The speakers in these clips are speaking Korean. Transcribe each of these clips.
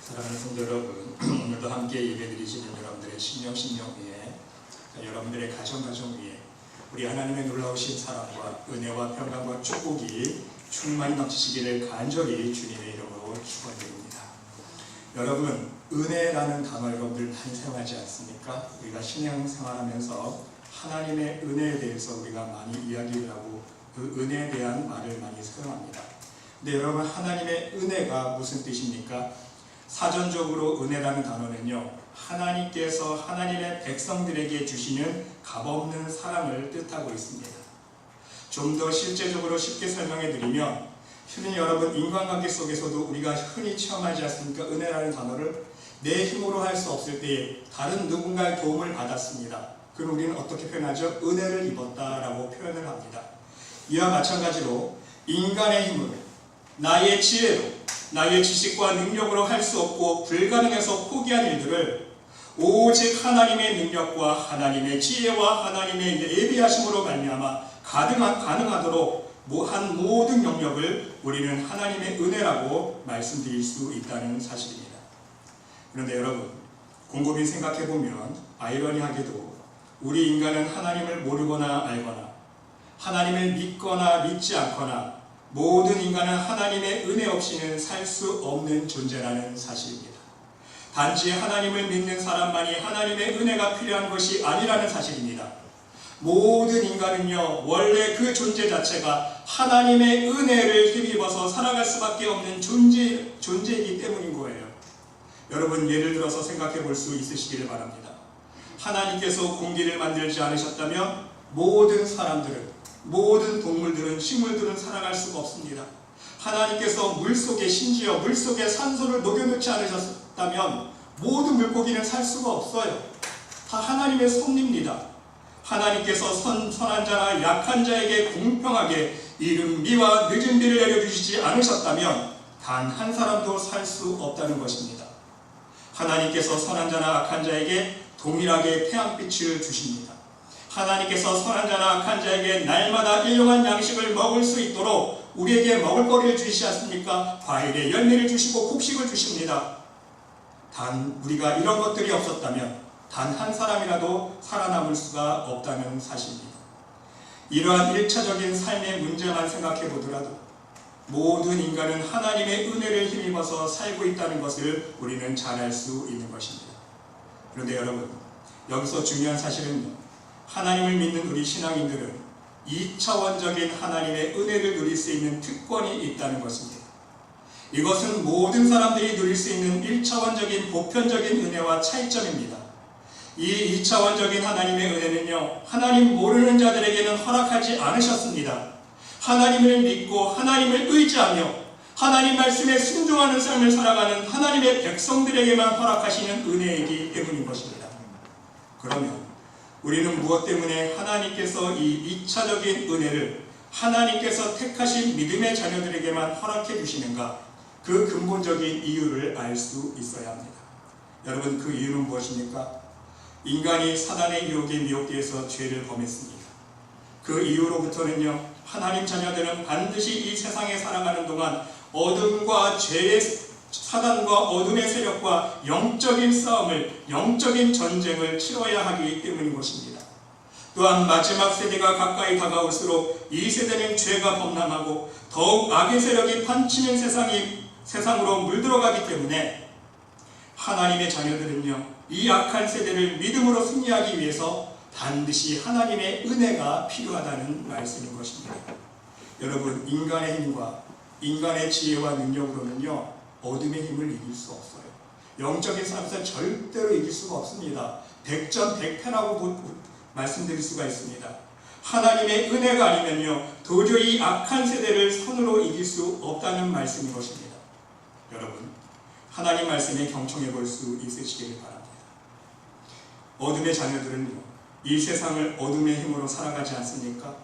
사랑하는 성도 여러분, 오늘도 함께 예배드리시는 여러분들의 심령 위에, 여러분들의 가정 위에 우리 하나님의 놀라우신 사랑과 은혜와 평강과 축복이 충만히 넘치시기를 간절히 주님의 이름으로 축원드립니다. 여러분, 은혜라는 단어를 여러분들 많이 사용하지 않습니까? 우리가 신앙생활하면서 하나님의 은혜에 대해서 우리가 많이 이야기를 하고 그 은혜에 대한 말을 많이 사용합니다. 근데 여러분, 하나님의 은혜가 무슨 뜻입니까? 사전적으로 은혜라는 단어는요, 하나님께서 하나님의 백성들에게 주시는 값없는 사랑을 뜻하고 있습니다. 좀 더 실제적으로 쉽게 설명해 드리면, 흔히 여러분 인간관계 속에서도 우리가 흔히 체험하지 않습니까? 은혜라는 단어를 내 힘으로 할 수 없을 때에 다른 누군가의 도움을 받았습니다. 그럼 우리는 어떻게 표현하죠? 은혜를 입었다라고 표현을 합니다. 이와 마찬가지로 인간의 힘으로, 나의 지혜로, 나의 지식과 능력으로 할 수 없고 불가능해서 포기한 일들을 오직 하나님의 능력과 하나님의 지혜와 하나님의 예비하심으로 말미암아 가능하도록 한 모든 영역을 우리는 하나님의 은혜라고 말씀드릴 수 있다는 사실입니다. 그런데 여러분, 곰곰이 생각해보면 아이러니하게도 우리 인간은 하나님을 모르거나 알거나 하나님을 믿거나 믿지 않거나 모든 인간은 하나님의 은혜 없이는 살 수 없는 존재라는 사실입니다. 단지 하나님을 믿는 사람만이 하나님의 은혜가 필요한 것이 아니라는 사실입니다. 모든 인간은요, 원래 그 존재 자체가 하나님의 은혜를 힘입어서 살아갈 수밖에 없는 존재이기 때문인 거예요. 여러분, 예를 들어서 생각해 볼 수 있으시기를 바랍니다. 하나님께서 공기를 만들지 않으셨다면 모든 사람들은, 모든 동물들은, 식물들은 살아갈 수가 없습니다. 하나님께서 물속에, 심지어 물속에 산소를 녹여놓지 않으셨다면 모든 물고기는 살 수가 없어요. 다 하나님의 섭리입니다. 하나님께서 선한 자나 약한 자에게 공평하게 이른 비와 늦은 비를 내려주시지 않으셨다면 단 한 사람도 살 수 없다는 것입니다. 하나님께서 선한 자나 악한 자에게 동일하게 태양빛을 주십니다. 하나님께서 선한 자나 악한 자에게 날마다 일용한 양식을 먹을 수 있도록 우리에게 먹을거리를 주시지 않습니까? 과일의 열매를 주시고 곡식을 주십니다. 단 우리가 이런 것들이 없었다면 단 한 사람이라도 살아남을 수가 없다는 사실입니다. 이러한 1차적인 삶의 문제만 생각해 보더라도 모든 인간은 하나님의 은혜를 힘입어서 살고 있다는 것을 우리는 잘 알 수 있는 것입니다. 그런데 여러분, 여기서 중요한 사실은요, 하나님을 믿는 우리 신앙인들은 2차원적인 하나님의 은혜를 누릴 수 있는 특권이 있다는 것입니다. 이것은 모든 사람들이 누릴 수 있는 1차원적인 보편적인 은혜와 차이점입니다. 이 2차원적인 하나님의 은혜는요, 하나님 모르는 자들에게는 허락하지 않으셨습니다. 하나님을 믿고 하나님을 의지하며 하나님 말씀에 순종하는 삶을 살아가는 하나님의 백성들에게만 허락하시는 은혜이기 때문인 것입니다. 그러면 우리는 무엇 때문에 하나님께서 이 2차적인 은혜를 하나님께서 택하신 믿음의 자녀들에게만 허락해 주시는가? 그 근본적인 이유를 알 수 있어야 합니다. 여러분, 그 이유는 무엇입니까? 인간이 사단의 유혹에 미혹되어서 죄를 범했습니다. 그 이후로부터는요, 하나님 자녀들은 반드시 이 세상에 살아가는 동안 어둠과 죄의, 사단과 어둠의 세력과 영적인 싸움을, 영적인 전쟁을 치러야 하기 때문인 것입니다. 또한 마지막 세대가 가까이 다가올수록 이 세대는 죄가 범람하고 더욱 악의 세력이 판치는 세상으로 물들어가기 때문에 하나님의 자녀들은요, 이 악한 세대를 믿음으로 승리하기 위해서 반드시 하나님의 은혜가 필요하다는 말씀인 것입니다. 여러분, 인간의 힘과 인간의 지혜와 능력으로는요, 어둠의 힘을 이길 수 없어요. 영적인 삶에서 절대로 이길 수가 없습니다. 백전백패라고 말씀드릴 수가 있습니다. 하나님의 은혜가 아니면요, 도저히 악한 세대를 손으로 이길 수 없다는 말씀인 것입니다. 여러분, 하나님 말씀에 경청해 볼 수 있으시기를 바랍니다. 어둠의 자녀들은요, 이 세상을 어둠의 힘으로 살아가지 않습니까?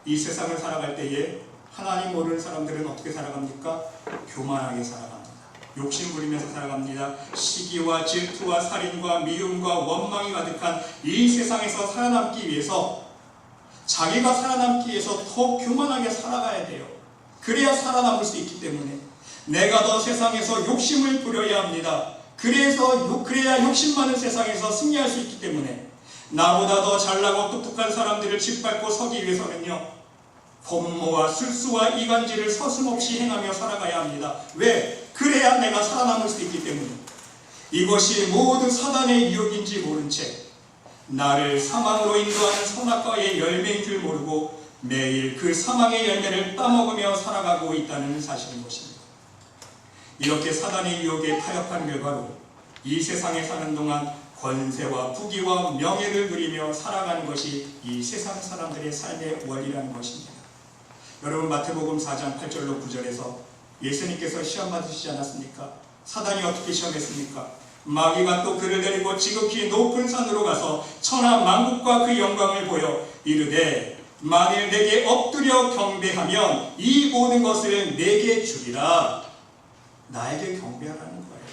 이 세상을 살아갈 때에 하나님 모르는 사람들은 어떻게 살아갑니까? 교만하게 살아갑니다. 욕심 부리면서 살아갑니다. 시기와 질투와 살인과 미움과 원망이 가득한 이 세상에서 살아남기 위해서, 자기가 살아남기 위해서 더 교만하게 살아가야 돼요. 그래야 살아남을 수 있기 때문에 내가 더 세상에서 욕심을 부려야 합니다. 그래야 욕심 많은 세상에서 승리할 수 있기 때문에 나보다 더 잘나고 똑똑한 사람들을 짓밟고 서기 위해서는요, 범모와 술수와 이간질을 서슴없이 행하며 살아가야 합니다. 왜? 그래야 내가 살아남을 수 있기 때문에. 이것이 모두 사단의 유혹인지 모른 채 나를 사망으로 인도하는 선악과의 열매인 줄 모르고 매일 그 사망의 열매를 따먹으며 살아가고 있다는 사실인 것입니다. 이렇게 사단의 유혹에 타협한 결과로 이 세상에 사는 동안 권세와 부귀와 명예를 누리며 살아가는 것이 이 세상 사람들의 삶의 원리라는 것입니다. 여러분, 마태복음 4장 8절로 9절에서 예수님께서 시험 받으시지 않았습니까? 사단이 어떻게 시험했습니까? 마귀가 또 그를 데리고 지극히 높은 산으로 가서 천하 만국과 그 영광을 보여 이르되 만일 내게 엎드려 경배하면 이 모든 것을 내게 주리라. 나에게 경배하라는 거예요.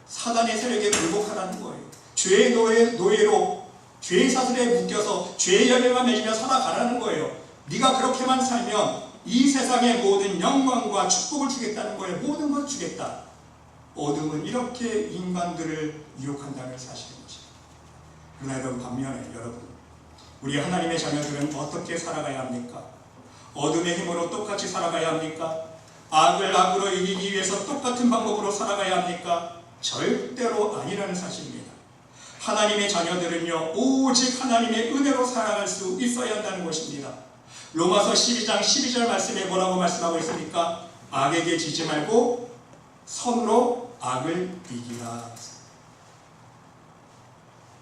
사단의 세력에 굴복하라는 거예요. 죄의 노예로 죄의 사슬에 묶여서 죄의 열매만 맺으며 살아가라는 거예요. 네가 그렇게만 살면 이 세상의 모든 영광과 축복을 주겠다는 거예요. 모든 걸 주겠다. 어둠은 이렇게 인간들을 유혹한다는 사실인 것입니다. 그러나 여러분, 반면에 우리 하나님의 자녀들은 어떻게 살아가야 합니까? 어둠의 힘으로 똑같이 살아가야 합니까? 악을 악으로 이기기 위해서 똑같은 방법으로 살아가야 합니까? 절대로 아니라는 사실입니다. 하나님의 자녀들은요, 오직 하나님의 은혜로 살아갈 수 있어야 한다는 것입니다. 로마서 12장 12절 말씀에 뭐라고 말씀하고 있습니까? 악에게 지지 말고 선으로 악을 이기라.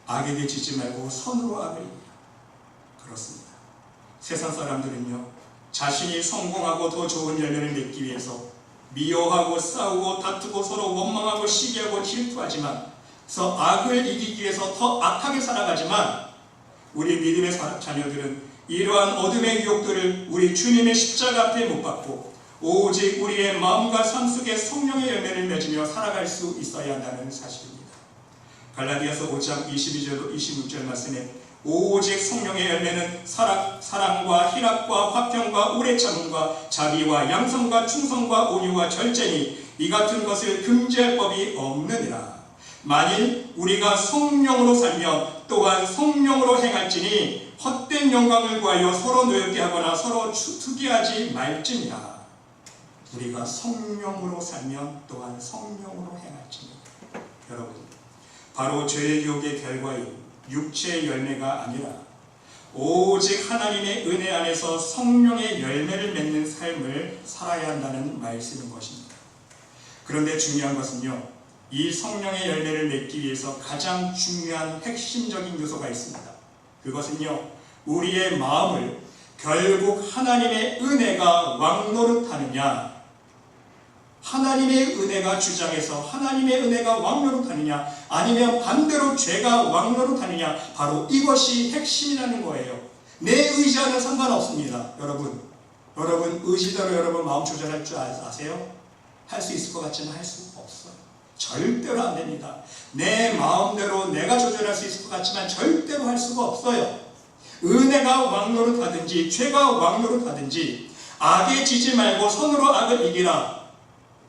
악에게 지지 말고 선으로 악을 이기라. 그렇습니다. 세상 사람들은요, 자신이 성공하고 더 좋은 열매를 맺기 위해서 미워하고 싸우고 다투고 서로 원망하고 시기하고 질투하지만 그래서 악을 이기기 위해서 더 악하게 살아가지만 우리 믿음의 자녀들은 이러한 어둠의 유혹들을 우리 주님의 십자가 앞에 못 박고 오직 우리의 마음과 삶 속에 성령의 열매를 맺으며 살아갈 수 있어야 한다는 사실입니다. 갈라디아서 5장 22절 26절 말씀에 오직 성령의 열매는 사랑과 희락과 화평과 오래 참음과 자비와 양성과 충성과 온유와 절제니 이 같은 것을 금지할 법이 없느니라. 만일 우리가 성령으로 살며 또한 성령으로 행할지니 헛된 영광을 구하여 서로 노엽게 하거나 서로 투기하지 말지니라. 우리가 성령으로 살면 또한 성령으로 행할지니. 여러분, 바로 죄의 유혹의 결과인 육체의 열매가 아니라 오직 하나님의 은혜 안에서 성령의 열매를 맺는 삶을 살아야 한다는 말씀인 것입니다. 그런데 중요한 것은요, 이 성령의 열매를 맺기 위해서 가장 중요한 핵심적인 요소가 있습니다. 그것은요, 우리의 마음을 결국 하나님의 은혜가 왕노릇하느냐, 하나님의 은혜가 주장해서 하나님의 은혜가 왕노릇하느냐, 아니면 반대로 죄가 왕노릇하느냐, 바로 이것이 핵심이라는 거예요. 내 의지와는 상관없습니다. 여러분 의지대로 여러분 마음 조절할 줄 아세요? 할 수 있을 것 같지만 할 수 없어요. 절대로 안 됩니다. 내 마음대로 내가 조절할 수 있을 것 같지만 절대로 할 수가 없어요. 은혜가 왕노릇하든지 죄가 왕노릇하든지 악에 지지 말고 선으로 악을 이기라.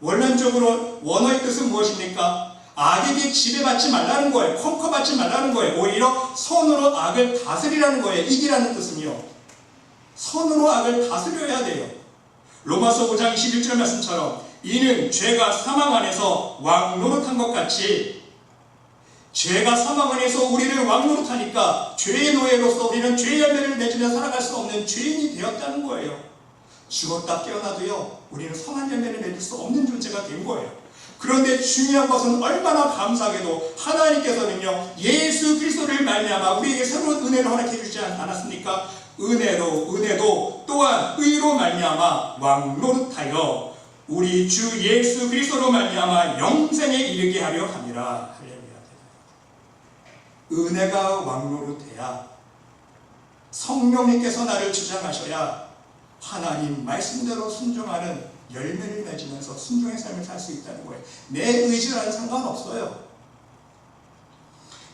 원론적으로 원어의 뜻은 무엇입니까? 악에게 지배받지 말라는 거예요. 컨커받지 말라는 거예요. 오히려 선으로 악을 다스리라는 거예요. 이기라는 뜻은요, 선으로 악을 다스려야 돼요. 로마서 5장 21절 말씀처럼 이는 죄가 사망 안에서 왕노릇한 것 같이, 죄가 사망 안에서 우리를 왕노릇하니까 죄의 노예로서 우리는 죄의 열매를 맺으며 살아갈 수 없는 죄인이 되었다는 거예요. 죽었다 깨어나도요, 우리는 선한 열매를 맺을 수 없는 존재가 된 거예요. 그런데 중요한 것은 얼마나 감사하게도 하나님께서는요, 예수 그리스도를 말미암아 우리에게 새로운 은혜를 허락해 주지 않았습니까? 은혜도 또한 의로 말미암아 왕노릇하여 우리 주 예수 그리스도로 말미암아 영생에 이르게 하려 함이라. 할렐루야. 은혜가 왕노릇해야, 성령님께서 나를 주장하셔야 하나님 말씀대로 순종하는 열매를 맺으면서 순종의 삶을 살 수 있다는 거예요. 내 의지와는 상관없어요.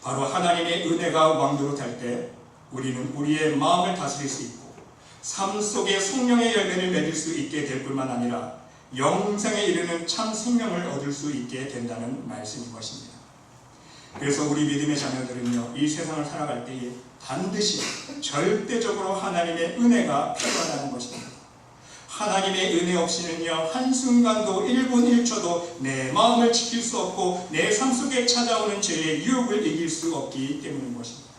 바로 하나님의 은혜가 왕노릇할 때 우리는 우리의 마음을 다스릴 수 있고 삶 속에 성령의 열매를 맺을 수 있게 될 뿐만 아니라 영생에 이르는 참 생명을 얻을 수 있게 된다는 말씀인 것입니다. 그래서 우리 믿음의 자녀들은요, 이 세상을 살아갈 때에 반드시 절대적으로 하나님의 은혜가 필요하다는 것입니다. 하나님의 은혜 없이는요, 한순간도 1분 1초도 내 마음을 지킬 수 없고 내 삶 속에 찾아오는 죄의 유혹을 이길 수 없기 때문인 것입니다.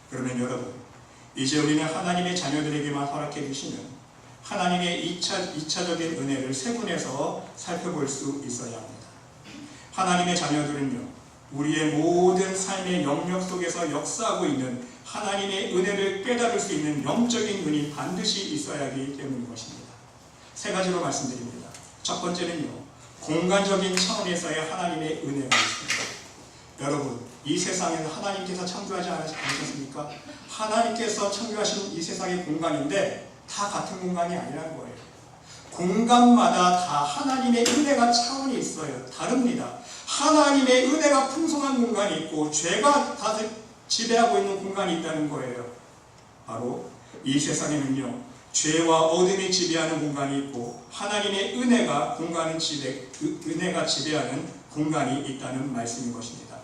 그러면 여러분, 이제 우리는 하나님의 자녀들에게만 허락해 주시는 하나님의 2차적인 은혜를 세분해서 살펴볼 수 있어야 합니다. 하나님의 자녀들은요, 우리의 모든 삶의 영역 속에서 역사하고 있는 하나님의 은혜를 깨달을 수 있는 영적인 눈이 반드시 있어야 하기 때문인 것입니다. 세 가지로 말씀드립니다. 첫 번째는요, 공간적인 차원에서의 하나님의 은혜가 있습니다. 여러분, 이 세상에는 하나님께서 창조하지 않으셨습니까? 하나님께서 창조하신 이 세상의 공간인데 다 같은 공간이 아니라는 거예요. 공간마다 다 하나님의 은혜가 차원이 있어요. 다릅니다. 하나님의 은혜가 풍성한 공간이 있고 죄가 다 지배하고 있는 공간이 있다는 거예요. 바로 이 세상에는요, 죄와 어둠이 지배하는 공간이 있고 하나님의 은혜가 지배하는 공간이 있다는 말씀인 것입니다.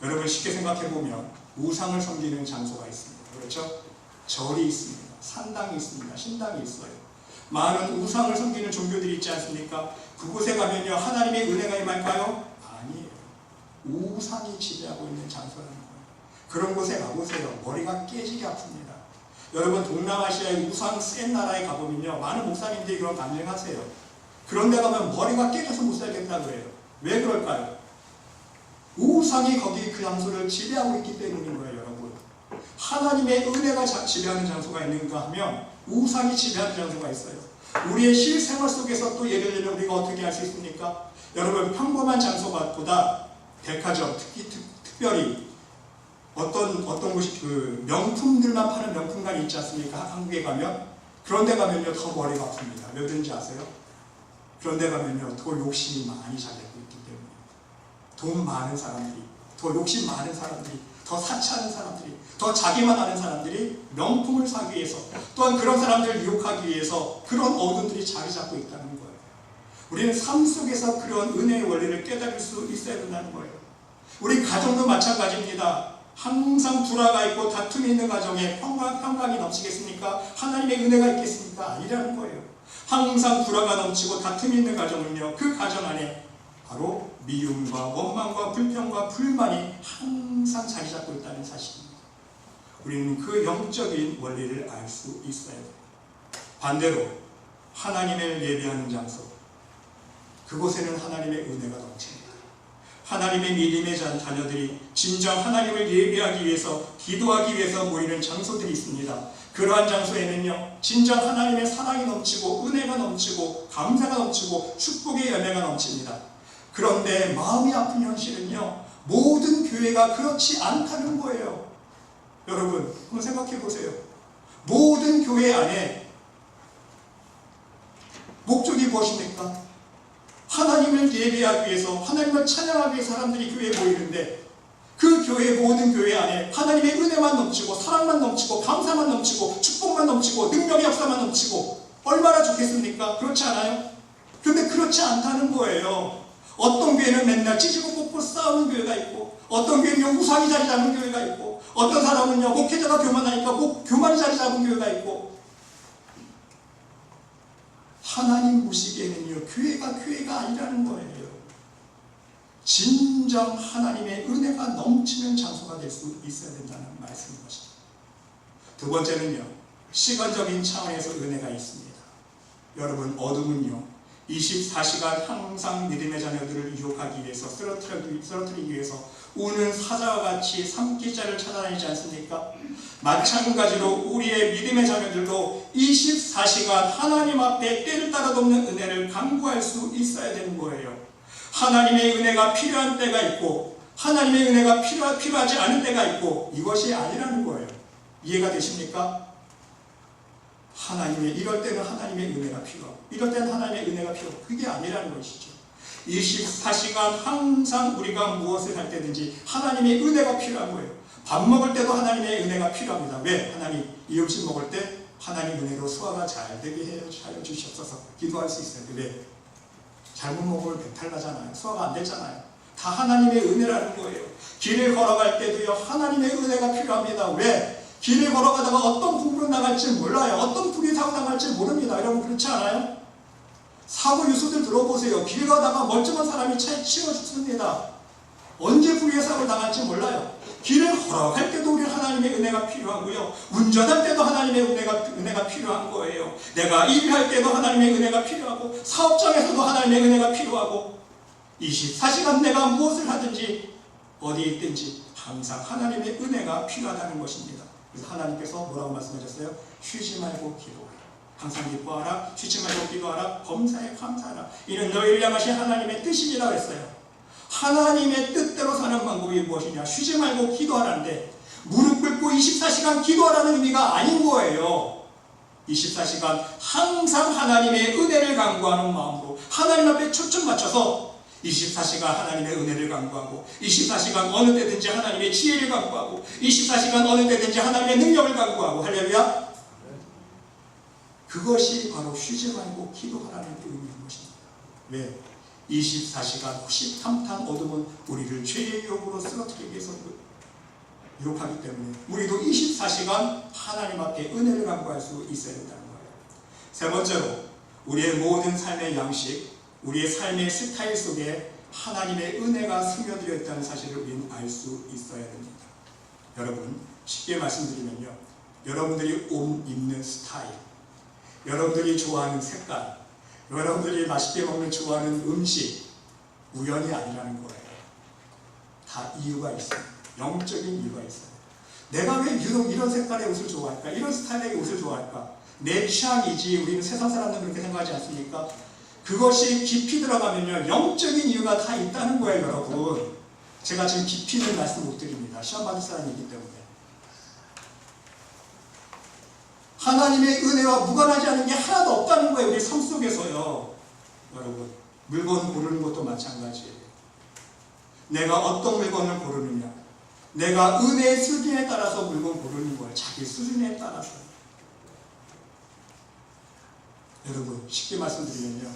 여러분, 쉽게 생각해보면 우상을 섬기는 장소가 있습니다. 그렇죠? 절이 있습니다. 산당이 있습니다. 신당이 있어요. 많은 우상을 섬기는 종교들이 있지 않습니까? 그곳에 가면요, 하나님의 은혜가 임할까요? 아니에요. 우상이 지배하고 있는 장소라는 거예요. 그런 곳에 가보세요. 머리가 깨지게 아픕니다. 여러분, 동남아시아의 우상 센 나라에 가보면요, 많은 목사님들이 그런 간증하세요. 그런 데 가면 머리가 깨져서 못 살겠다고 해요. 왜 그럴까요? 우상이 거기 그 장소를 지배하고 있기 때문인 거예요, 여러분. 하나님의 은혜가 지배하는 장소가 있는가 하면 우상이 지배하는 장소가 있어요. 우리의 실생활 속에서 또 예를 들면 우리가 어떻게 할 수 있습니까? 여러분, 평범한 장소보다 백화점, 특별히 어떤 곳이 그 명품들만 파는 명품관이 있지 않습니까? 한국에 가면 그런 데 가면요, 더 머리가 아픕니다. 왜 그런지 아세요? 그런 데 가면요, 더 욕심이 많이 자리하고 있기 때문에 돈 많은 사람들이, 더 욕심 많은 사람들이, 더 사치하는 사람들이, 더 자기만 아는 사람들이 명품을 사기 위해서, 또한 그런 사람들을 유혹하기 위해서 그런 어둠들이 자리 잡고 있다는 거예요. 우리는 삶 속에서 그런 은혜의 원리를 깨달을 수 있어야 된다는 거예요. 우리 가정도 마찬가지입니다. 항상 불화가 있고 다툼이 있는 가정에 평강이 넘치겠습니까? 하나님의 은혜가 있겠습니까? 아니라는 거예요. 항상 불화가 넘치고 다툼이 있는 가정은요, 그 가정 안에 바로 미움과 원망과 불평과 불만이 항상 자리 잡고 있다는 사실입니다. 우리는 그 영적인 원리를 알 수 있어야 돼요. 반대로 하나님을 예배하는 장소, 그곳에는 하나님의 은혜가 넘칩니다. 하나님의 믿음의 자녀들이 진정 하나님을 예배하기 위해서, 기도하기 위해서 모이는 장소들이 있습니다. 그러한 장소에는요, 진정 하나님의 사랑이 넘치고 은혜가 넘치고 감사가 넘치고 축복의 열매가 넘칩니다. 그런데 마음이 아픈 현실은요, 모든 교회가 그렇지 않다는 거예요. 여러분, 한번 생각해 보세요. 모든 교회 안에 목적이 무엇입니까? 하나님을 예배하기 위해서, 하나님을 찬양하기 위해서 사람들이 교회에 모이는데, 그 교회, 모든 교회 안에 하나님의 은혜만 넘치고 사랑만 넘치고 감사만 넘치고 축복만 넘치고 능력의 역사만 넘치고 얼마나 좋겠습니까? 그렇지 않아요? 그런데 그렇지 않다는 거예요. 어떤 교회는 맨날 찢고 뽑고 싸우는 교회가 있고, 어떤 교회는 우상이 자리 잡은 교회가 있고, 어떤 사람은요, 목회자가 교만하니까 교만이 자리 잡은 교회가 있고. 하나님 보시기에는요, 교회가 아니라는 거예요. 진정 하나님의 은혜가 넘치는 장소가 될 수 있어야 된다는 말씀인 것입니다. 두 번째는요, 시간적인 차원에서 은혜가 있습니다. 여러분, 어둠은요, 24시간 항상 믿음의 자녀들을 유혹하기 위해서, 쓰러뜨리기 위해서 우는 사자와 같이 삼키자를 찾아다니지 않습니까? 마찬가지로 우리의 믿음의 자녀들도 24시간 하나님 앞에 때를 따라 돕는 은혜를 간구할 수 있어야 되는 거예요. 하나님의 은혜가 필요한 때가 있고 하나님의 은혜가 필요하지 않은 때가 있고, 이것이 아니라는 거예요. 이해가 되십니까? 이럴 때는 하나님의 은혜가 필요하고 이럴 때는 하나님의 은혜가 필요하고, 그게 아니라는 것이죠. 24시간 항상 우리가 무엇을 할 때든지 하나님의 은혜가 필요한 거예요. 밥 먹을 때도 하나님의 은혜가 필요합니다. 왜? 하나님, 이 음식 먹을 때 하나님 은혜로 소화가 잘 되게 하여 주시옵소서 기도할 수 있어요. 왜? 잘못 먹으면 배탈 나잖아요. 소화가 안 되잖아요. 다 하나님의 은혜라는 거예요. 길을 걸어갈 때도요, 하나님의 은혜가 필요합니다. 왜? 길을 걸어가다가 어떤 공부로 나갈지 몰라요. 어떤 불이 사고 나갈지 모릅니다. 여러분 그렇지 않아요? 사고 유수들 들어보세요. 길 가다가 멀쩡한 사람이 차에 치여 죽습니다. 언제 불의의 사고를 당할지 몰라요. 길을 걸어갈 때도 우리 하나님의 은혜가 필요하고요. 운전할 때도 하나님의 은혜가 필요한 거예요. 내가 일할 때도 하나님의 은혜가 필요하고, 사업장에서도 하나님의 은혜가 필요하고, 24시간 내가 무엇을 하든지 어디에 있든지 항상 하나님의 은혜가 필요하다는 것입니다. 그래서 하나님께서 뭐라고 말씀하셨어요? 쉬지 말고 기도하라. 항상 기뻐하라. 쉬지 말고 기도하라. 범사에 감사하라. 이는 너희를 향하신 하나님의 뜻이니라 그랬어요. 하나님의 뜻대로 사는 방법이 무엇이냐? 쉬지 말고 기도하라는데, 무릎 꿇고 24시간 기도하라는 의미가 아닌 거예요. 24시간 항상 하나님의 은혜를 간구하는 마음으로 하나님 앞에 초점 맞춰서 24시간 하나님의 은혜를 간구하고, 24시간 어느 때든지 하나님의 지혜를 간구하고, 24시간 어느 때든지 하나님의 능력을 간구하고. 할렐루야. 그것이 바로 쉬지 말고 기도하라는 의미인 것입니다. 왜? 24시간 호시탐탐 어둠은 우리를 죄의 유혹으로 쓰러뜨리기 위해서 유혹하기 때문에 우리도 24시간 하나님 앞에 은혜를 간구할 수 있어야 된다는 거예요. 세 번째로, 우리의 모든 삶의 양식, 우리의 삶의 스타일 속에 하나님의 은혜가 스며들어 있다는 사실을 우리는 알 수 있어야 됩니다. 여러분, 쉽게 말씀드리면요, 여러분들이 옷 입는 스타일, 여러분들이 좋아하는 색깔, 여러분들이 맛있게 먹는 좋아하는 음식, 우연이 아니라는 거예요. 다 이유가 있어요. 영적인 이유가 있어요. 내가 왜 유독 이런 색깔의 옷을 좋아할까? 이런 스타일의 옷을 좋아할까? 내 취향이지. 우리는 세상 사람들은 그렇게 생각하지 않습니까? 그것이 깊이 들어가면요, 영적인 이유가 다 있다는 거예요, 여러분. 제가 지금 깊이는 말씀 못 드립니다. 시험 받을 사람이기 때문에. 하나님의 은혜와 무관하지 않은 게 하나도 없다는 거예요, 우리 삶 속에서요. 여러분, 물건 고르는 것도 마찬가지예요. 내가 어떤 물건을 고르느냐, 내가 은혜의 수준에 따라서 물건 고르는 거예요. 자기 수준에 따라서. 여러분, 쉽게 말씀드리면요,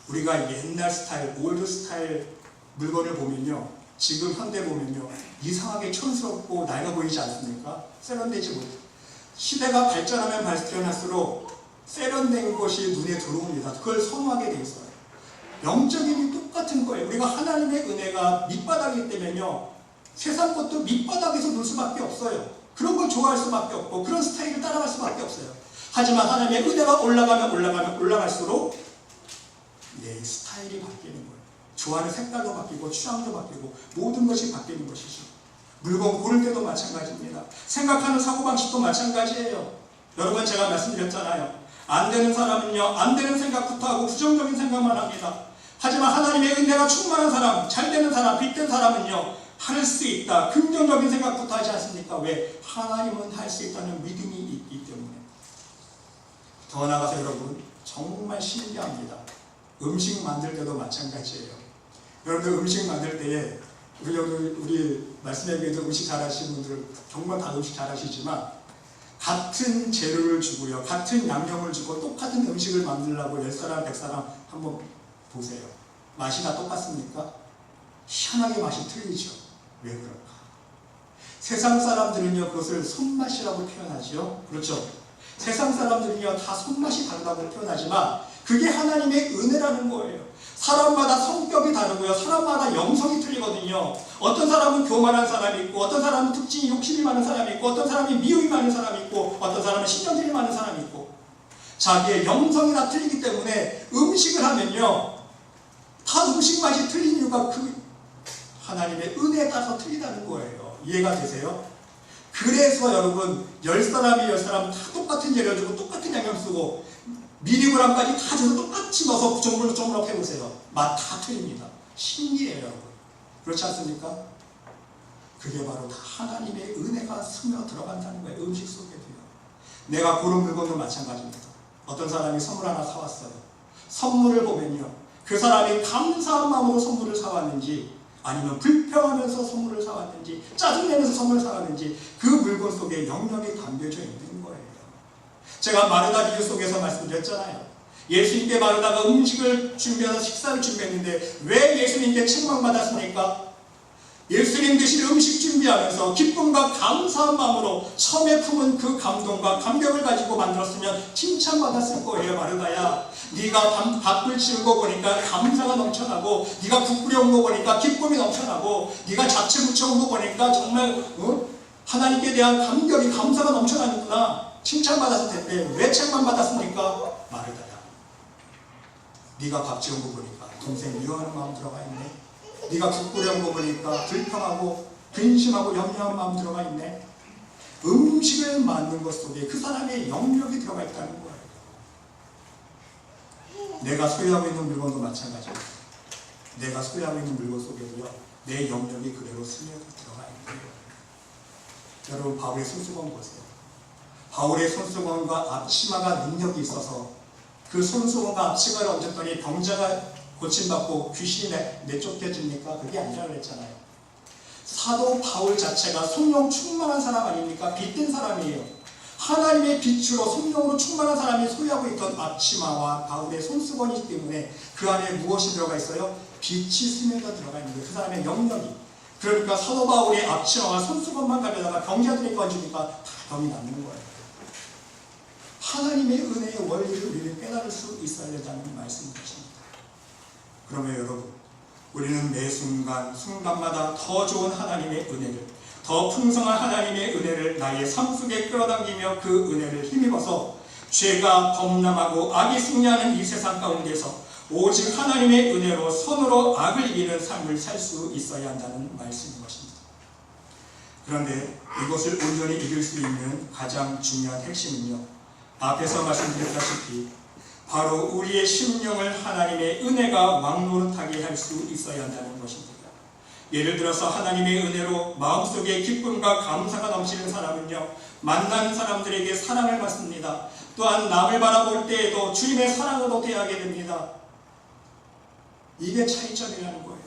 우리가 옛날 스타일, 올드 스타일 물건을 보면요, 지금 현대 보면요, 이상하게 촌스럽고 낡아 보이지 않습니까? 세련되지 못해요. 시대가 발전하면 발전할수록 세련된 것이 눈에 들어옵니다. 그걸 선호하게 돼 있어요. 영적인 똑같은 거예요. 우리가 하나님의 은혜가 밑바닥이기 때문에요, 세상 것도 밑바닥에서 놀 수밖에 없어요. 그런 걸 좋아할 수밖에 없고, 그런 스타일을 따라갈 수밖에 없어요. 하지만 하나님의 은혜가 올라갈수록 내 스타일이 바뀌는 거예요. 좋아하는 색깔도 바뀌고, 취향도 바뀌고, 모든 것이 바뀌는 것이죠. 물건 고를 때도 마찬가지입니다. 생각하는 사고방식도 마찬가지예요. 여러분, 제가 말씀드렸잖아요. 안 되는 사람은요, 안 되는 생각부터 하고 부정적인 생각만 합니다. 하지만 하나님의 은혜가 충만한 사람, 잘 되는 사람, 빛된 사람은요, 할 수 있다, 긍정적인 생각부터 하지 않습니까? 왜? 하나님은 할 수 있다는 믿음이 있기 때문에. 더 나아가서 여러분, 정말 신기합니다. 음식 만들 때도 마찬가지예요. 여러분들 음식 만들 때에 우리 말씀에 비해서 음식 잘하시는 분들은 정말 다 음식 잘하시지만, 같은 재료를 주고요, 같은 양념을 주고 똑같은 음식을 만들려고 10사람, 100사람 한번 보세요. 맛이 다 똑같습니까? 희한하게 맛이 틀리죠. 왜 그럴까? 세상 사람들은요, 그것을 손맛이라고 표현하죠. 그렇죠? 세상 사람들은요, 다 손맛이 다르다고 표현하지만 그게 하나님의 은혜라는 거예요. 사람마다 성격이 다르고요, 사람마다 영성이 틀리거든요. 어떤 사람은 교만한 사람이 있고, 어떤 사람은 특징이 욕심이 많은 사람이 있고, 어떤 사람이 미움이 많은 사람이 있고, 어떤 사람은 신경질이 많은 사람이 있고, 자기의 영성이 다 틀리기 때문에 음식을 하면요, 다 음식 맛이 틀린 이유가 그 하나님의 은혜에 따라서 틀리다는 거예요. 이해가 되세요? 그래서 여러분, 10사람이 10사람 다 똑같은 재료 주고 똑같은 양념 쓰고 미리그램까지 다 줘서 똑같이 넣어서 조물조물 해보세요. 맛 다 틀립니다. 신기해요, 여러분. 그렇지 않습니까? 그게 바로 다 하나님의 은혜가 스며 들어간다는 거예요. 음식 속에도요. 내가 고른 물건도 마찬가지입니다. 어떤 사람이 선물 하나 사왔어요. 선물을 보면요, 그 사람이 감사한 마음으로 선물을 사왔는지, 아니면 불평하면서 선물을 사왔는지, 짜증내면서 선물을 사왔는지, 그 물건 속에 영역이 담겨져 있는 거예요. 제가 마르다기유 속에서 말씀드렸잖아요. 예수님께 마르다가 음식을 준비해서 식사를 준비했는데 왜 예수님께 책망받았습니까? 예수님 드실 음식 준비하면서 기쁨과 감사한 마음으로 처음에 품은 그 감동과 감격을 가지고 만들었으면 칭찬받았을 거예요. 마르다야, 네가 밥을 치운 거 보니까 감사가 넘쳐나고, 네가 국 끓여온 거 보니까 기쁨이 넘쳐나고, 네가 잡채 부쳐온 거 보니까 정말 하나님께 대한 감격이, 감사가 넘쳐나는구나. 칭찬받았을 텐데 왜 책망받았습니까? 마르다야, 네가 밥 지은 거 보니까 동생 미워하는 마음 들어가 있네. 네가 국 끓여온 거 보니까 불평하고 근심하고 염려한 마음 들어가 있네. 음식을 만든 것 속에 그 사람의 영역이 들어가 있다는 거예요. 내가 소유하고 있는 물건도 마찬가지입니다. 내가 소유하고 있는 물건 속에도요, 내 영역이 그대로 스며들어 들어가 있는 거예요. 여러분, 바울의 손수건 보세요. 바울의 손수건과 앞치마가 능력이 있어서 그 손수건과 앞치마를 얹었더니 병자가 고침받고 귀신이 내쫓겨집니까? 그게 아니라 그랬잖아요. 사도 바울 자체가 성령 충만한 사람 아닙니까? 빛된 사람이에요. 하나님의 빛으로 성령으로 충만한 사람이 소유하고 있던 앞치마와 바울의 손수건이기 때문에 그 안에 무엇이 들어가 있어요? 빛이 스며져 들어가 있는 거예요. 그 사람의 영역이. 그러니까 사도 바울의 앞치마와 손수건만 가져다가 병자들이 건지니까 다 병이 낫는 거예요. 하나님의 은혜의 원리를 우리는 깨달을 수 있어야 된다는 말씀인 것입니다. 그러면 여러분, 우리는 매 순간 순간마다 더 좋은 하나님의 은혜를, 더 풍성한 하나님의 은혜를 나의 삶 속에 끌어당기며 그 은혜를 힘입어서 죄가 범람하고 악이 승리하는 이 세상 가운데서 오직 하나님의 은혜로 선으로 악을 이기는 삶을 살 수 있어야 한다는 말씀인 것입니다. 그런데 이것을 온전히 이길 수 있는 가장 중요한 핵심은요, 앞에서 말씀드렸다시피 바로 우리의 심령을 하나님의 은혜가 왕노릇하게 할 수 있어야 한다는 것입니다. 예를 들어서 하나님의 은혜로 마음속에 기쁨과 감사가 넘치는 사람은요, 만나는 사람들에게 사랑을 받습니다. 또한 남을 바라볼 때에도 주님의 사랑으로 대하게 됩니다. 이게 차이점이라는 거예요.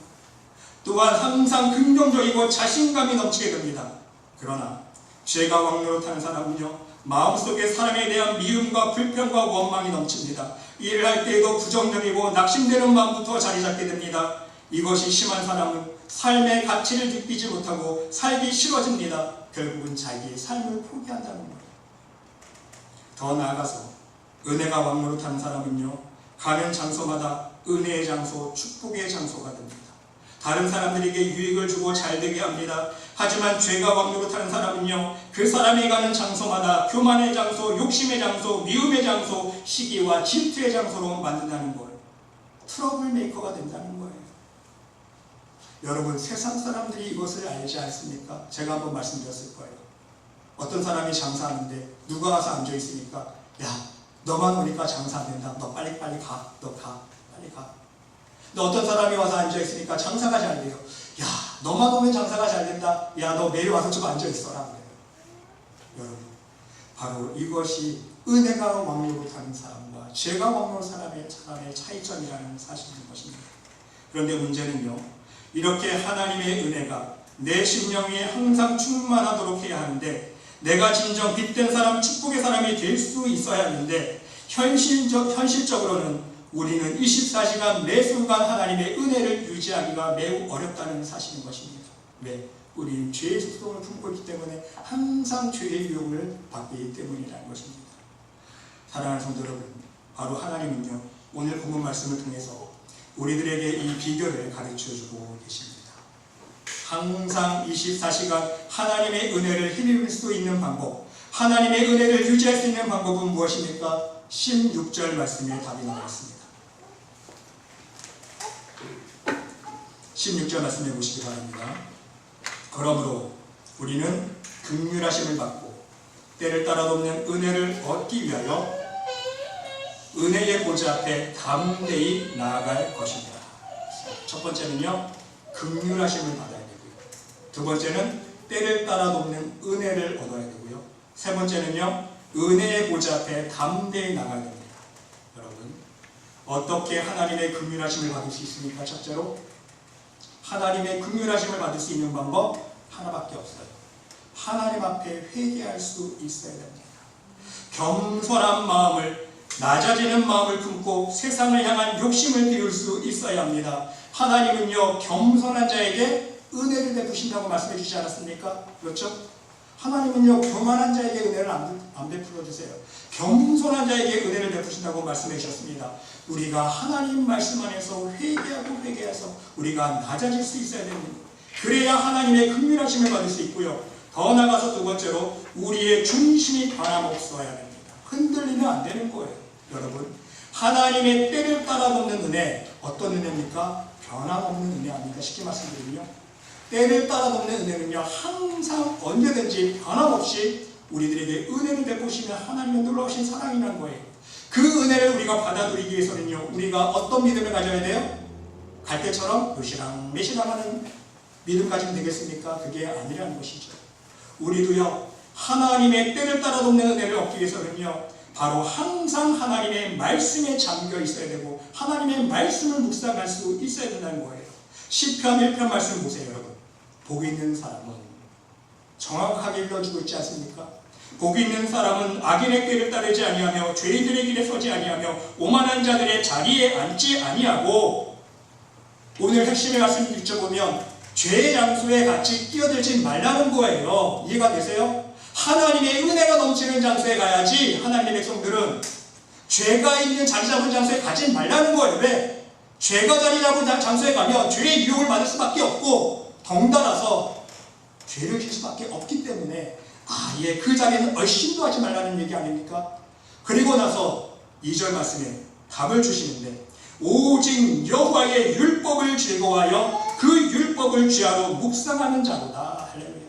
또한 항상 긍정적이고 자신감이 넘치게 됩니다. 그러나 죄가 왕노릇하는 사람은요, 마음속에 사람에 대한 미움과 불평과 원망이 넘칩니다. 일을 할 때에도 부정적이고 낙심되는 마음부터 자리 잡게 됩니다. 이것이 심한 사람은 삶의 가치를 느끼지 못하고 살기 싫어집니다. 결국은 자기의 삶을 포기한다는 거예요. 더 나아가서 은혜가 왕노릇하는 사람은요, 가는 장소마다 은혜의 장소, 축복의 장소가 됩니다. 다른 사람들에게 유익을 주고 잘되게 합니다. 하지만 죄가 왕노릇하는 사람은요, 그 사람이 가는 장소마다 교만의 장소, 욕심의 장소, 미움의 장소, 시기와 질투의 장소로 만든다는 거예요. 트러블 메이커가 된다는 거예요. 여러분, 세상 사람들이 이것을 알지 않습니까? 제가 한번 말씀드렸을 거예요. 어떤 사람이 장사하는데 누가 와서 앉아있으니까, 야, 너만 오니까 장사 안 된다. 너 빨리 가. 너 가. 빨리 가. 너 어떤 사람이 와서 앉아있으니까 장사가 잘 돼요. 야, 너만 오면 장사가 잘 된다. 야, 너 내일 와서 좀 앉아있어라. 그래요. 여러분, 바로 이것이 은혜가 왕노릇하는 사람과 죄가 왕노릇하는 사람의 차이점이라는 사실인 것입니다. 그런데 문제는요, 이렇게 하나님의 은혜가 내 심령 위에 항상 충만하도록 해야 하는데, 내가 진정 빛된 사람, 축복의 사람이 될 수 있어야 하는데, 현실적으로는 우리는 24시간 매 순간 하나님의 은혜를 유지하기가 매우 어렵다는 사실인 것입니다. 왜? 우리는 죄의 속성을 품고 있기 때문에 항상 죄의 유혹을 받기 때문이라는 것입니다. 사랑하는 성도 여러분, 바로 하나님은요, 오늘 본문 말씀을 통해서 우리들에게 이 비결을 가르쳐주고 계십니다. 항상 24시간 하나님의 은혜를 힘입을 수 있는 방법, 하나님의 은혜를 유지할 수 있는 방법은 무엇입니까? 16절 말씀에 답이 나와 있습니다. 16절 말씀해 보시기 바랍니다. 그러므로 우리는 긍휼하심을 받고 때를 따라 돕는 은혜를 얻기 위하여 은혜의 보좌 앞에 담대히 나아갈 것입니다. 첫 번째는요, 긍휼하심을 받아야 되고요. 두 번째는 때를 따라 돕는 은혜를 얻어야 되고요. 세 번째는요, 은혜의 보좌 앞에 담대히 나가야 됩니다. 여러분, 어떻게 하나님의 긍휼하심을 받을 수 있습니까? 첫째로, 하나님의 긍휼하심을 받을 수 있는 방법 하나밖에 없어요. 하나님 앞에 회개할 수 있어야 됩니다. 겸손한 마음을 낮아지는 마음을 품고 세상을 향한 욕심을 비울 수 있어야 합니다. 하나님은요, 겸손한 자에게 은혜를 베푸신다고 말씀해 주시지 않았습니까? 그렇죠? 하나님은요, 교만한 자에게 은혜를 안 베풀어 주세요. 겸손한 자에게 은혜를 베푸신다고 말씀해 주셨습니다. 우리가 하나님 말씀 안에서 회개해서 우리가 낮아질 수 있어야 됩니다. 그래야 하나님의 긍휼하심을 받을 수 있고요. 더 나아가서 두 번째로 우리의 중심이 변함없어야 됩니다. 흔들리면 안 되는 거예요. 여러분, 하나님의 때를 따라 돕는 은혜, 어떤 은혜입니까? 변함없는 은혜 아닙니까? 쉽게 말씀드리면요, 때를 따라 돕는 은혜는요, 항상 언제든지 변함없이 우리들에게 은혜를 베푸시면 하나님의 놀라우신 사랑이라는 거예요. 그 은혜를 우리가 받아들이기 위해서는요, 우리가 어떤 믿음을 가져야 돼요? 갈대처럼 요시랑매시랑하는 믿음 가지면 되겠습니까? 그게 아니라는 것이죠. 우리도요, 하나님의 때를 따라 돕는 은혜를 얻기 위해서는요, 바로 항상 하나님의 말씀에 잠겨 있어야 되고 하나님의 말씀을 묵상할 수 있어야 된다는 거예요. 시편 1편 말씀 보세요, 여러분. 복 있는 사람은 정확하게 읽어주고 있지 않습니까? 복 있는 사람은 악인의 꾀를 따르지 아니하며 죄인들의 길에 서지 아니하며 오만한 자들의 자리에 앉지 아니하고, 오늘 핵심의 말씀을 읽어보면 죄의 장소에 같이 끼어들지 말라는 거예요. 이해가 되세요? 하나님의 은혜가 넘치는 장소에 가야지. 하나님의 백성들은 죄가 있는 자리 잡은 장소에 가지 말라는 거예요. 왜? 죄가 자리 잡은 장소에 가면 죄의 유혹을 받을 수밖에 없고 덩달아서 죄를 질 수밖에 없기 때문에 아예 그 자리에는 얼씬도 하지 말라는 얘기 아닙니까? 그리고 나서 2절 말씀에 답을 주시는데, 오직 여호와의 율법을 즐거워하여 그 율법을 주야로 묵상하는 자로다. 할렐루야.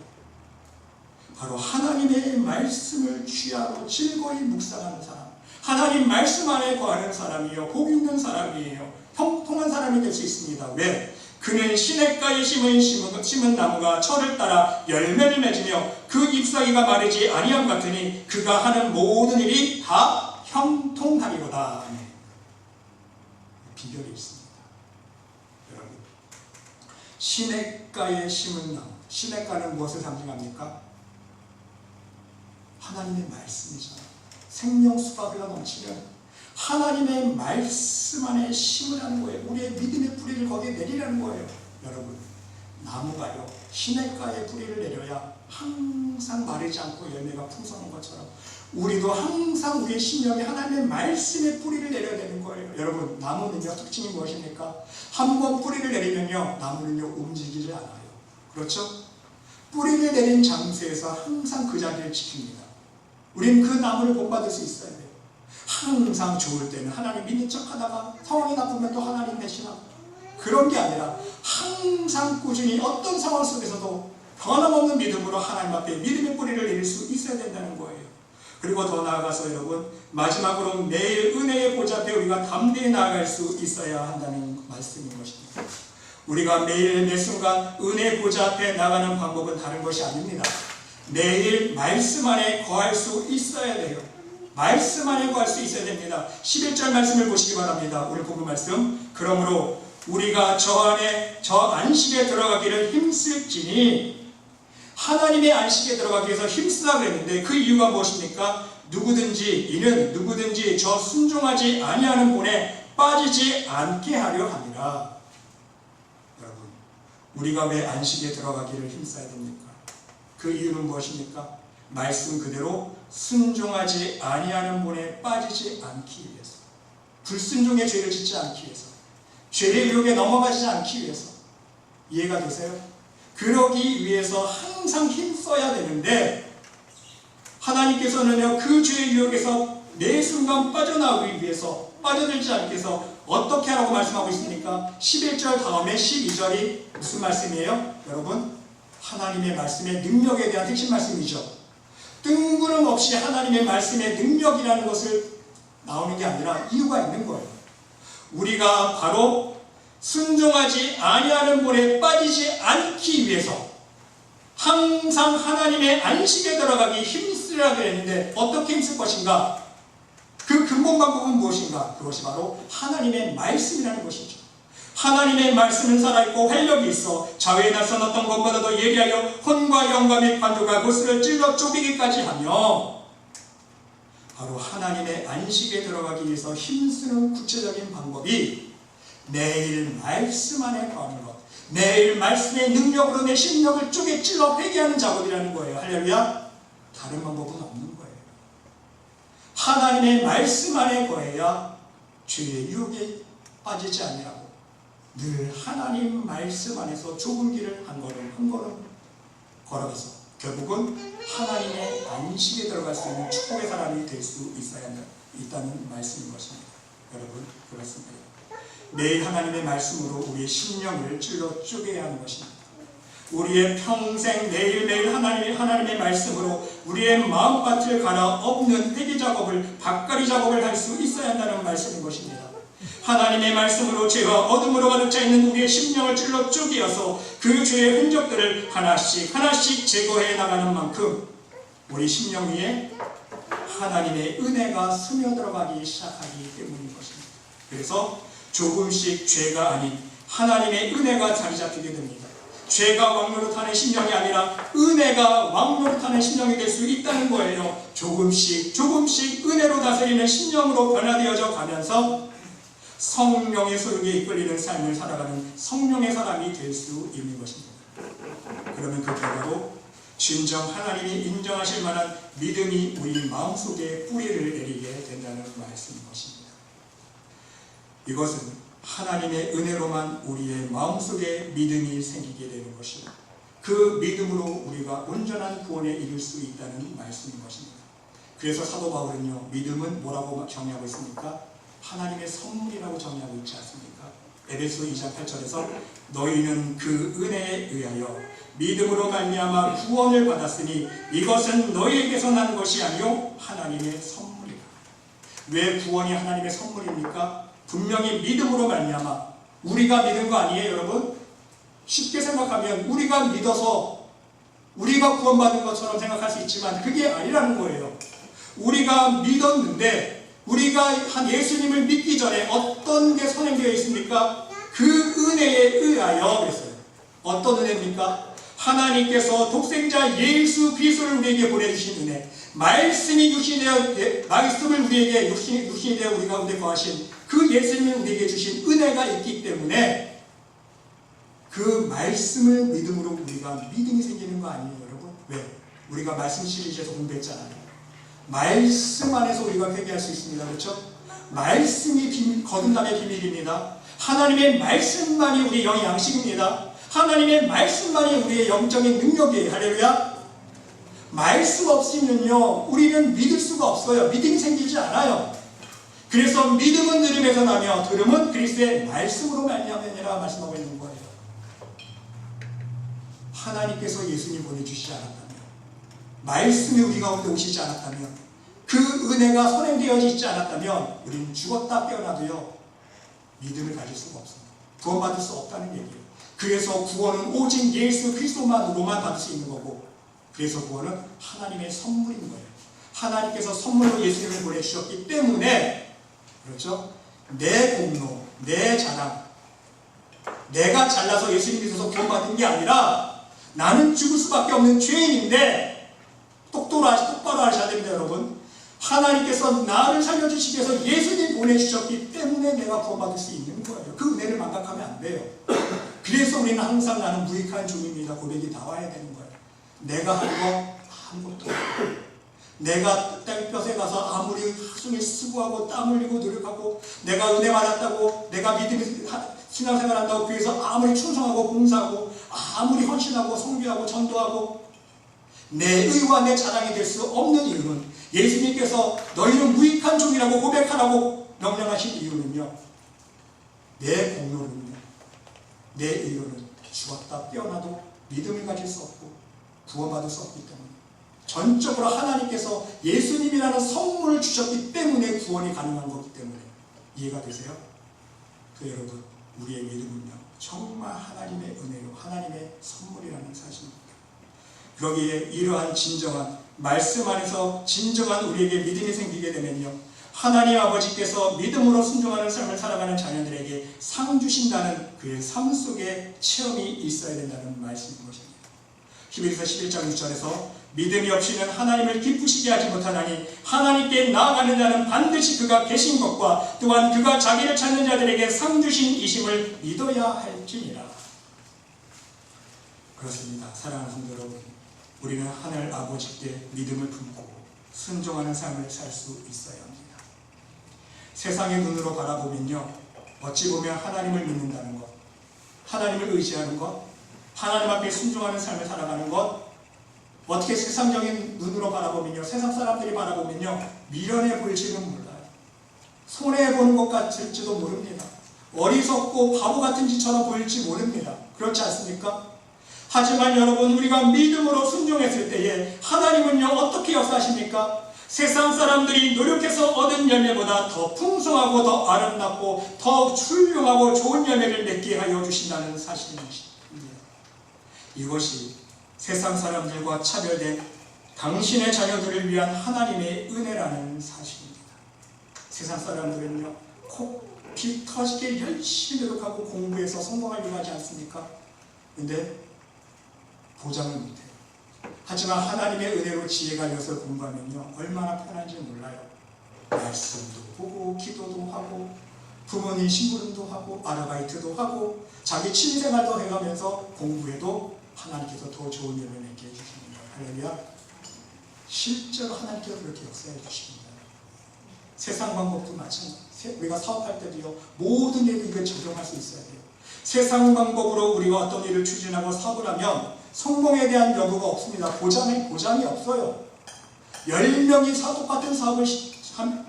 바로 하나님의 말씀을 주야로 즐거이 묵상하는 사람, 하나님 말씀 안에 거하는 사람이요, 복 있는 사람이에요. 형통한 사람이 될 수 있습니다. 왜? 그는 시냇가에 심은 나무가 철을 따라 열매를 맺으며 그 잎사귀가 마르지 아니함 같으니 그가 하는 모든 일이 다 형통하리로다. 비결이 있습니다. 여러분, 시냇가에 심은 나무, 시냇가는 무엇을 상징합니까? 하나님의 말씀이잖아요. 생명수가 넘치면 하나님의 말씀 안에 심으라는 거예요. 우리의 믿음의 뿌리를 거기에 내리라는 거예요. 여러분, 나무가요, 시냇가에 뿌리를 내려야 항상 마르지 않고 열매가 풍성한 것처럼 우리도 항상 우리의 심령에 하나님의 말씀의 뿌리를 내려야 되는 거예요. 여러분, 나무는요, 특징이 무엇입니까? 한번 뿌리를 내리면요, 나무는요, 움직이지 않아요. 그렇죠? 뿌리를 내린 장소에서 항상 그 자리를 지킵니다. 우리는 그 나무를 본받을 수 있어야 돼요. 항상 좋을 때는 하나님 믿는 척 하다가 상황이 나쁘면 또 하나님 대신하고, 그런 게 아니라 항상 꾸준히 어떤 상황 속에서도 변함없는 믿음으로 하나님 앞에 믿음의 뿌리를 내릴 수 있어야 된다는 거예요. 그리고 더 나아가서 여러분, 마지막으로 매일 은혜의 보좌 앞에 우리가 담대히 나아갈 수 있어야 한다는 말씀인 것입니다. 우리가 매일 매 순간 은혜의 보좌 앞에 나가는 방법은 다른 것이 아닙니다. 매일 말씀 안에 거할 수 있어야 돼요. 말씀 안에 거할 수 있어야 됩니다. 11절 말씀을 보시기 바랍니다. 오늘 본문 말씀. 그러므로 우리가 저 안식에 들어가기를 힘쓸지니, 하나님의 안식에 들어가기 위해서 힘쓰라 그랬는데 그 이유가 무엇입니까? 이는 누구든지 저 순종하지 아니하는 본에 빠지지 않게 하려 함이라. 여러분, 우리가 왜 안식에 들어가기를 힘써야 됩니까? 그 이유는 무엇입니까? 말씀 그대로 순종하지 아니하는 본에 빠지지 않기 위해서, 불순종의 죄를 짓지 않기 위해서, 죄의 유혹에 넘어가지 않기 위해서. 이해가 되세요? 그러기 위해서 항상 힘써야 되는데, 하나님께서는요, 그 죄의 유혹에서 매 순간 빠져나오기 위해서, 빠져들지 않게 해서 어떻게 하라고 말씀하고 있습니까? 11절 다음에 12절이 무슨 말씀이에요? 여러분, 하나님의 말씀의 능력에 대한 핵심 말씀이죠. 뜬구름없이 하나님의 말씀의 능력이라는 것을 나오는 게 아니라 이유가 있는 거예요. 우리가 바로 순종하지 아니하는 본에 빠지지 않기 위해서 항상 하나님의 안식에 들어가기 힘쓰라고 했는데, 어떻게 힘쓸 것인가? 그 근본 방법은 무엇인가? 그것이 바로 하나님의 말씀이라는 것이죠. 하나님의 말씀은 살아있고 활력이 있어 좌우에 나선 어떤 것보다도 예리하여 혼과 영과 및 관조가 고스를 찔러 쪼개기까지 하며, 바로 하나님의 안식에 들어가기 위해서 힘쓰는 구체적인 방법이 매일 말씀 안에 거하는 것, 매일 말씀의 능력으로 내 심령을 쪼개 찔러 회개하는 작업이라는 거예요. 할렐루야. 다른 방법은 없는 거예요. 하나님의 말씀 안에 거해야 죄의 유혹에 빠지지 아니하고 늘 하나님 말씀 안에서 좁은 길을 한 걸음 한 걸음 걸어가서 결국은 하나님의 안식에 들어갈 수 있는 축복의 사람이 될 수 있어야 있다는 말씀인 것입니다. 여러분, 그렇습니다. 매일 하나님의 말씀으로 우리의 심령을 찔러 쪼개야 하는 것입니다. 우리의 평생 매일매일 하나님의 말씀으로 우리의 마음밭을 갈아 엎는 회개 작업을, 밭갈이 작업을 할 수 있어야 한다는 말씀인 것입니다. 하나님의 말씀으로 죄와 어둠으로 가득 차 있는 우리의 심령을 찔러 쪼개어서 그 죄의 흔적들을 하나씩 하나씩 제거해 나가는 만큼 우리 심령 위에 하나님의 은혜가 스며들어가기 시작하기 때문인 것입니다. 그래서 조금씩 죄가 아닌 하나님의 은혜가 자리 잡히게 됩니다. 죄가 왕노릇하는 심령이 아니라 은혜가 왕노릇하는 심령이 될 수 있다는 거예요. 조금씩 조금씩 은혜로 다스리는 심령으로 변화되어져 가면서 성령의 소욕에 이끌리는 삶을 살아가는 성령의 사람이 될 수 있는 것입니다. 그러면 그 결과로 진정 하나님이 인정하실 만한 믿음이 우리 마음속에 뿌리를 내리게 된다는 말씀인 것입니다. 이것은 하나님의 은혜로만 우리의 마음속에 믿음이 생기게 되는 것이고 그 믿음으로 우리가 온전한 구원에 이를 수 있다는 말씀인 것입니다. 그래서 사도 바울은요, 믿음은 뭐라고 정의하고 있습니까? 하나님의 선물이라고 정의하고 있지 않습니까? 에베소 2장 8절에서 너희는 그 은혜에 의하여 믿음으로 말미암아 구원을 받았으니 이것은 너희에게서 난 것이 아니요 하나님의 선물이라. 왜 구원이 하나님의 선물입니까? 분명히 믿음으로 말미암아. 우리가 믿은 거 아니에요, 여러분? 쉽게 생각하면 우리가 믿어서 우리가 구원받은 것처럼 생각할 수 있지만 그게 아니라는 거예요. 우리가 믿었는데 우리가 한 예수님을 믿기 전에 어떤 게 선행되어 있습니까? 그 은혜에 의하여 그랬어요. 어떤 은혜입니까? 하나님께서 독생자 예수 그리스도를 우리에게 보내주신 은혜, 말씀이 말씀을 우리에게 육신이 되어 우리 가운데 거하신 그 예수님을 우리에게 주신 은혜가 있기 때문에 그 말씀을 믿음으로 우리가 믿음이 생기는 거 아니에요, 여러분? 왜? 우리가 말씀 시리즈에서 공부했잖아요. 말씀 안에서 우리가 회개할 수 있습니다. 그렇죠? 말씀이 거듭남의 비밀입니다. 하나님의 말씀만이 우리의 영의 양식입니다. 하나님의 말씀만이 우리의 영적인 능력이에요. 할렐루야. 말씀 없이는요 우리는 믿을 수가 없어요. 믿음이 생기지 않아요. 그래서 믿음은 들음에서 나며 들음은 그리스도의 말씀으로 말미암으니라 말씀하고 있는 거예요. 하나님께서 예수님 보내주시지 않았다면, 말씀이 우리 가운데 오시지 않았다면, 그 은혜가 선행되어지지 있지 않았다면 우리는 죽었다 깨어나도요 믿음을 가질 수가 없습니다. 구원받을 수 없다는 얘기예요. 그래서 구원은 오직 예수 그리스도만으로만 받을 수 있는 거고, 그래서 구원은 하나님의 선물인 거예요. 하나님께서 선물로 예수님을 보내주셨기 때문에, 그렇죠? 내 공로, 내 자랑, 내가 잘나서 예수님 믿어서 구원받은 게 아니라 나는 죽을 수밖에 없는 죄인인데, 똑바로 하셔야 됩니다, 여러분. 하나님께서 나를 살려주시기 위해서 예수님 보내주셨기 때문에 내가 구원받을 수 있는 거예요. 그 은혜를 망각하면 안 돼요. 그래서 우리는 항상 나는 무익한 종입니다 고백이 나와야 되는 거예요. 내가 한 거 아무것도 없고, 내가 땡볕에 가서 아무리 하중에 수고하고 땀 흘리고 노력하고, 내가 은혜 받았다고, 내가 믿음이 신앙생활 한다고 교회에서 아무리 충성하고 봉사하고 아무리 헌신하고 성교하고 전도하고 내 의와 내 자랑이 될 수 없는 이유는, 예수님께서 너희는 무익한 종이라고 고백하라고 명령하신 이유는요, 내 공로는요, 내 의로는 죽었다 깨어나도 믿음을 가질 수 없고 구원받을 수 없기 때문에, 전적으로 하나님께서 예수님이라는 선물을 주셨기 때문에 구원이 가능한 거기 때문에. 이해가 되세요? 그 여러분, 우리의 믿음은요 정말 하나님의 은혜로 하나님의 선물이라는 사실입니다. 여기에 이러한 진정한 말씀 안에서 진정한 우리에게 믿음이 생기게 되면요, 하나님 아버지께서 믿음으로 순종하는 삶을 살아가는 자녀들에게 상 주신다는 그의 삶 속에 체험이 있어야 된다는 말씀인 것입니다. 히브리서 11장 6절에서 믿음이 없이는 하나님을 기쁘시게 하지 못하나니 하나님께 나아가는 자는 반드시 그가 계신 것과 또한 그가 자기를 찾는 자들에게 상 주신 이심을 믿어야 할지니라. 그렇습니다. 사랑하는 성도 여러분, 우리는 하늘 아버지께 믿음을 품고 순종하는 삶을 살 수 있어야 합니다. 세상의 눈으로 바라보면요, 어찌 보면 하나님을 믿는다는 것, 하나님을 의지하는 것, 하나님 앞에 순종하는 삶을 살아가는 것, 어떻게 세상적인 눈으로 바라보면요, 세상 사람들이 바라보면요, 미련해 보일지는 몰라요. 손해보는 것 같을지도 모릅니다. 어리석고 바보 같은 짓처럼 보일지 모릅니다. 그렇지 않습니까? 하지만 여러분, 우리가 믿음으로 순종했을 때에 하나님은요, 어떻게 역사하십니까? 세상 사람들이 노력해서 얻은 열매보다 더 풍성하고 더 아름답고 더 훌륭하고 좋은 열매를 맺게 하여 주신다는 사실입니다. 이것이 세상 사람들과 차별된 당신의 자녀들을 위한 하나님의 은혜라는 사실입니다. 세상 사람들은요, 피 터지게 열심히 노력하고 공부해서 성공하려고 하지 않습니까? 근데 보장을 못해요. 하지만 하나님의 은혜로 지혜가 되어서 공부하면요, 얼마나 편한지 몰라요. 말씀도 보고 기도도 하고 부모님 심부름도 하고 아르바이트도 하고 자기 취미생활도 해가면서 공부해도 하나님께서 더 좋은 열매 맺게 해주십니다. 할렐루야. 실제로 하나님께서 그렇게 역사해 주십니다. 세상 방법도 마찬가지. 우리가 사업할 때도요, 모든 일을 이걸 적용할 수 있어야 돼요. 세상 방법으로 우리가 어떤 일을 추진하고 사업을 하면 성공에 대한 여부가 없습니다. 보장이 없어요. 10명이 똑같은 사업을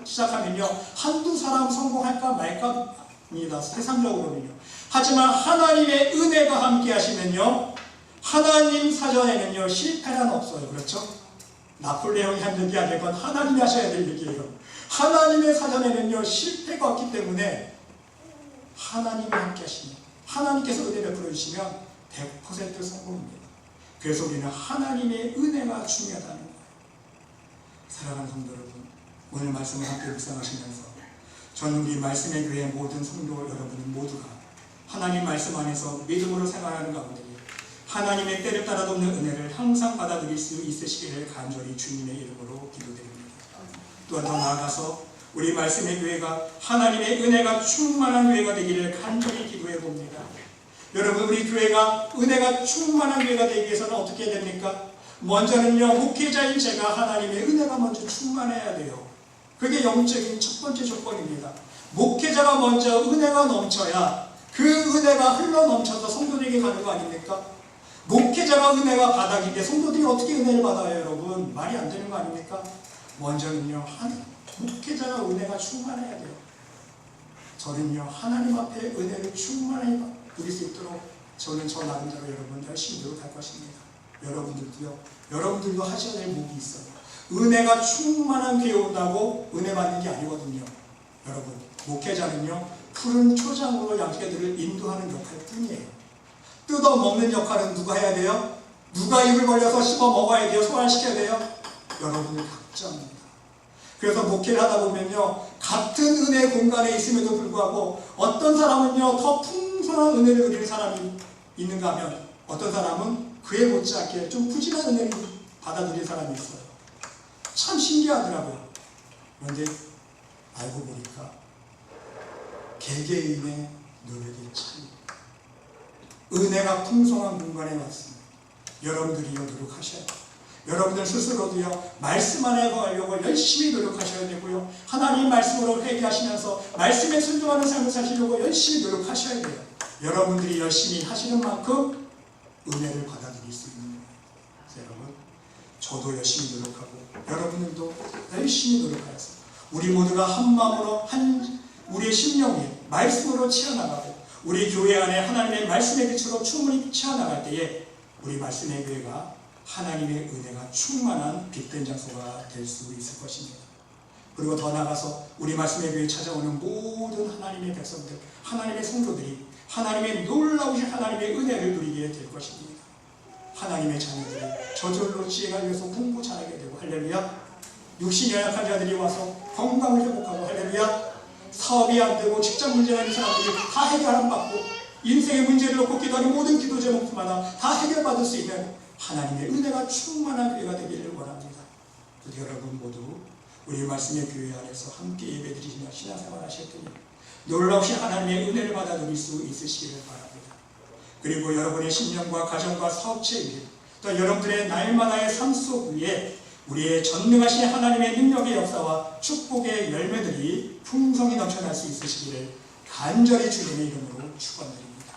시작하면요, 한두 사람 성공할까 말까입니다. 세상적으로는요. 하지만 하나님의 은혜가 함께 하시면요, 하나님 사전에는요, 실패란 없어요. 그렇죠? 나폴레옹이 한 얘기 아니건 하나님이 하셔야 될 얘기예요. 하나님의 사전에는요, 실패가 없기 때문에 하나님이 함께 하시면, 하나님께서 은혜 베풀어 주시면 100% 성공입니다. 그래서 우리는 하나님의 은혜가 중요하다는 거예요. 사랑하는 성도 여러분, 오늘 말씀을 함께 묵상하시면서 저는 우리 말씀의 교회 모든 성도 여러분 모두가 하나님 말씀 안에서 믿음으로 생활하는 가운데 하나님의 때를 따라 돕는 은혜를 항상 받아들일 수 있으시기를 간절히 주님의 이름으로 기도드립니다. 또한 더 나아가서 우리 말씀의 교회가 하나님의 은혜가 충만한 교회가 되기를 간절히 기도해 봅니다. 여러분, 우리 교회가 은혜가 충만한 교회가 되기 위해서는 어떻게 해야 됩니까? 먼저는요, 목회자인 제가 하나님의 은혜가 먼저 충만해야 돼요. 그게 영적인 첫 번째 조건입니다. 목회자가 먼저 은혜가 넘쳐야 그 은혜가 흘러 넘쳐서 성도들에게 가는 거 아닙니까? 목회자가 은혜가 바닥인데 성도들이 어떻게 은혜를 받아요, 여러분? 말이 안 되는 거 아닙니까? 먼저는요, 목회자가 은혜가 충만해야 돼요. 저는요, 하나님 앞에 은혜를 충만히 누릴 수 있도록 저는 저 나름대로 여러분 열심히 노력할 것입니다. 여러분들도 하셔야 될 목이 있어요. 은혜가 충만한 교회 온다고 은혜 받는 게 아니거든요. 여러분, 목회자는요, 푸른 초장으로 양떼들을 인도하는 역할 뿐이에요. 뜯어 먹는 역할은 누가 해야 돼요? 누가 입을 벌려서 씹어 먹어야 돼요? 소화시켜야 돼요? 여러분이 각자입니다. 그래서 목회를 하다 보면요, 같은 은혜 공간에 있음에도 불구하고 어떤 사람은요, 더 풍성한 은혜를 누리는 사람이 있는가 하면 어떤 사람은 그에 못지않게 좀 부진한 은혜를 받아들이는 사람이 있어요. 참 신기하더라고요. 그런데 알고 보니까 개개인의 노력이 차이. 은혜가 풍성한 공간에 왔습니다. 여러분들이요, 노력하셔야 돼요. 여러분들 스스로도요, 말씀 안에 거하려고 열심히 노력하셔야 되고요, 하나님 말씀으로 회개하시면서 말씀에 순종하는 삶을 사시려고 열심히 노력하셔야 돼요. 여러분들이 열심히 하시는 만큼 은혜를 받아들일 수 있는 거예요. 여러분, 저도 열심히 노력하고 여러분들도 열심히 노력하여서 우리 모두가 한 마음으로 우리의 심령이 말씀으로 채워나가고 우리 교회 안에 하나님의 말씀의 빛으로 충분히 채워나갈 때에 우리 말씀의 교회가 하나님의 은혜가 충만한 빛된 장소가 될 수 있을 것입니다. 그리고 더 나아가서 우리 말씀의 교회에 찾아오는 모든 하나님의 백성들, 하나님의 성도들이 하나님의 놀라우신 하나님의 은혜를 누리게 될 것입니다. 하나님의 자녀들이 저절로 지혜가 위해서 공부 잘하게 되고, 할렐루야. 육신이 연약한 자들이 와서 건강을 회복하고, 할렐루야. 사업이 안 되고 직장 문제가 있는 사람들이 다 해결함 받고 인생의 문제를 놓고 기도하는 모든 기도 제목마다 다 해결받을 수 있는 하나님의 은혜가 충만한 교회가 되기를 원합니다. 또 여러분 모두 우리 말씀의 교회 안에서 함께 예배드리시며 신앙생활 하셨더니 놀라우신 하나님의 은혜를 받아 누릴 수 있으시기를 바랍니다. 그리고 여러분의 신령과 가정과 사업체 위에 또 여러분들의 날마다의 삶 속 위에 우리의 전능하신 하나님의 능력의 역사와 축복의 열매들이 풍성히 넘쳐날 수 있으시기를 간절히 주님의 이름으로 축원드립니다.